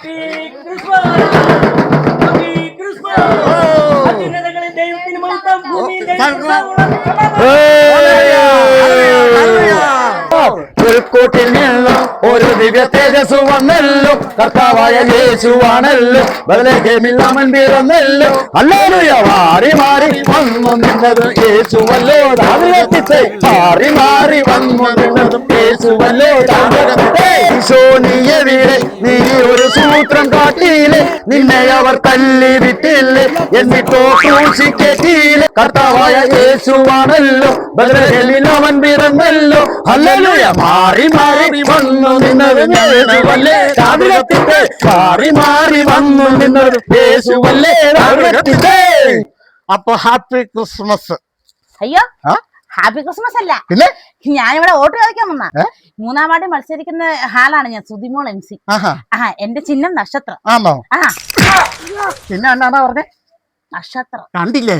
Happy Christmas, happy Christmas. അത്യുന്നതങ്ങളിൽ ദൈവത്തിന് മഹത്വം, ഭൂമിയിൽ ദൈവത്തിന് പുൽക്കൂട്ടിൽ നിന്നും ഒരു ദിവ്യ തേജസ് വന്നല്ലോ, കർത്താവായ യേശുവാണല്ലോ, ബത്ലഹേമിൽ പിറന്നല്ലോ. ഹല്ലേലൂയ. മാറി മാറി വന്നു നിന്നതും യേശുവല്ലോ, ദാവീദത്തെ മാറി മാറി വന്നു നിന്നതും യേശുവല്ലോ, ദാവീദത്തെ. ഈശോ നീ എവിടെ, നീ ഒരു സൂത്രം കാട്ടിയില്ലേ, നിന്നെ അവർ തല്ലി വിട്ടില്ലേ, എന്നിട്ടോ ക്രൂശിക്കേറ്റിയില്ലേ. കർത്താവായ യേശുവാണല്ലോ, ബത്ലഹേമിൽ അവൻ പിറന്നല്ലോ. ഹല്ലേലൂയ. മാറി മാറി വന്നു നിന്നതും യേശുവല്ലേ, ദാവീദത്തെ മാറി മാറി വന്നു നിന്നതും യേശുവല്ലേ, ദാവീദത്തെ. അപ്പൊ ഹാപ്പി ക്രിസ്മസ്. അയ്യോ, ഹാപ്പി ക്രിസ്മസ് അല്ല, പിന്നെ ഞാനിവിടെ വോട്ട് ചോദിക്കാൻ വന്ന. മൂന്നാം വാർഡിൽ മത്സരിക്കുന്ന ഹാളാണ് ഞാൻ, സുധിമോൾ MC. എന്റെ ചിഹ്നം നക്ഷത്രം. ആണോ? പിന്നെ എന്നാ പറഞ്ഞേ? നക്ഷത്രം കണ്ടില്ലേ?